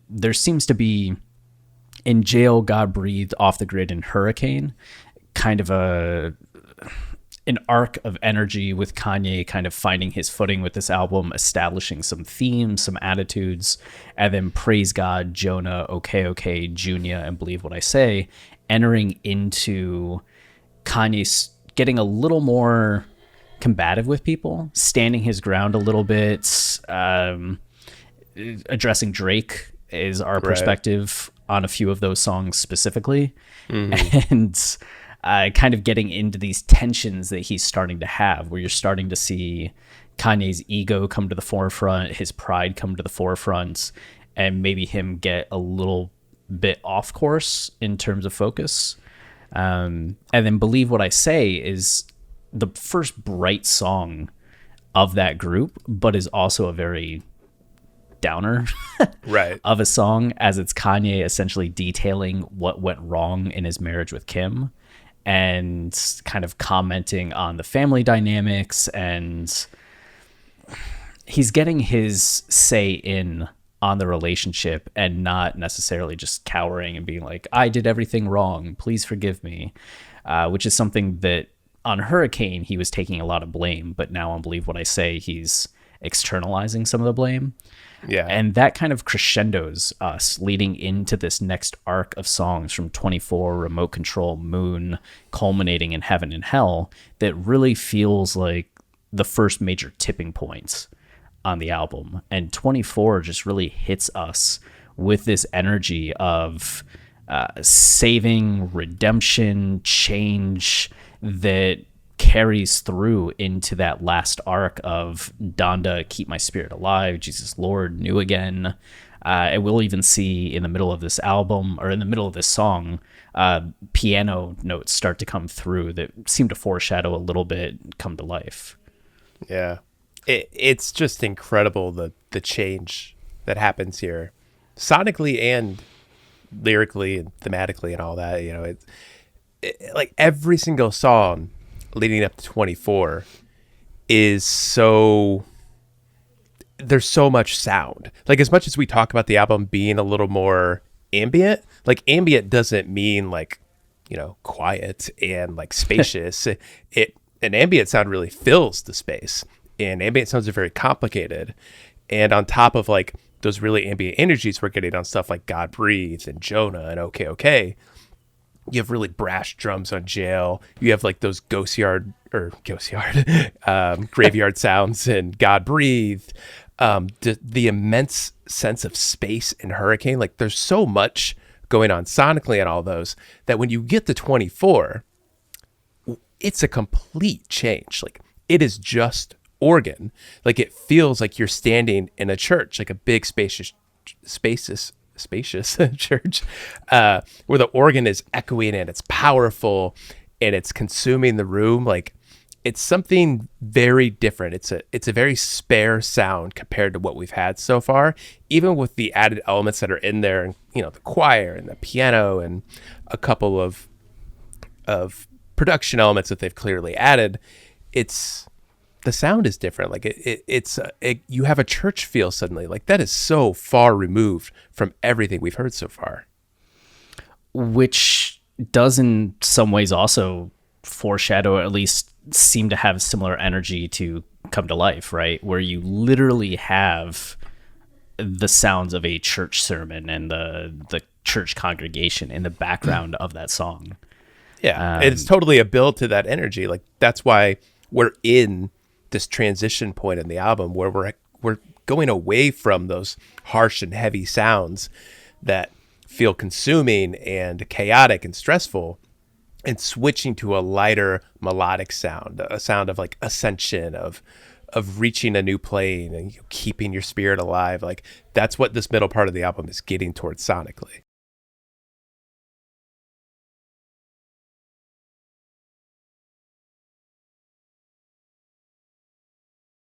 there seems to be in Jail, God Breathed, Off the Grid, and Hurricane, kind of an arc of energy with Kanye kind of finding his footing with this album, establishing some themes, some attitudes, and then Praise God, Jonah, Okay, Okay, Junior, and Believe What I Say, entering into Kanye's getting a little more combative with people, standing his ground a little bit, addressing Drake is our perspective on a few of those songs specifically, and kind of getting into these tensions that he's starting to have, where you're starting to see Kanye's ego come to the forefront, his pride come to the forefront, and maybe him get a little bit off course in terms of focus. And then Believe What I Say is the first bright song of that group, but is also a very downer right. of a song, as it's Kanye essentially detailing what went wrong in his marriage with Kim and kind of commenting on the family dynamics, and he's getting his say in on the relationship and not necessarily just cowering and being like, I did everything wrong, please forgive me, which is something that on Hurricane he was taking a lot of blame, but now on Believe What I Say he's externalizing some of the blame. Yeah. And that kind of crescendos us leading into this next arc of songs from 24, Remote Control, Moon, culminating in Heaven and Hell, that really feels like the first major tipping points on the album. And 24 just really hits us with this energy of saving, redemption, change that carries through into that last arc of Donda, Keep My Spirit Alive, Jesus Lord, New Again. And we'll even see in the middle of this album, or in the middle of this song, piano notes start to come through that seem to foreshadow a little bit come to life. Yeah. It's just incredible, the change that happens here, sonically and lyrically and thematically and all that. You know, it's like every single song leading up to 24 is so, there's so much sound. Like, as much as we talk about the album being a little more ambient, like ambient doesn't mean like, you know, quiet and like spacious. An ambient sound really fills the space, and ambient sounds are very complicated. And on top of like those really ambient energies we're getting on stuff like God Breathe and Jonah and Okay, Okay, you have really brash drums on Jail. You have like those graveyard sounds and God Breathe. The immense sense of space in Hurricane. Like, there's so much going on sonically and all those that when you get to 24, it's a complete change. Like, it is just organ. Like, it feels like you're standing in a church, like a big spacious church, where the organ is echoing and it's powerful and it's consuming the room. Like, it's something very different. It's a very spare sound compared to what we've had so far, even with the added elements that are in there, and, you know, the choir and the piano and a couple of production elements that they've clearly added. The sound is different. Like, you have a church feel suddenly. Like, that is so far removed from everything we've heard so far. Which does in some ways also foreshadow, or at least seem to have similar energy to Come to Life, right? Where you literally have the sounds of a church sermon and the church congregation in the background of that song. Yeah, it's totally a build to that energy. Like, that's why we're in this transition point in the album where we're going away from those harsh and heavy sounds that feel consuming and chaotic and stressful, and switching to a lighter melodic sound, a sound of like ascension, of reaching a new plane and keeping your spirit alive. Like, that's what this middle part of the album is getting towards sonically.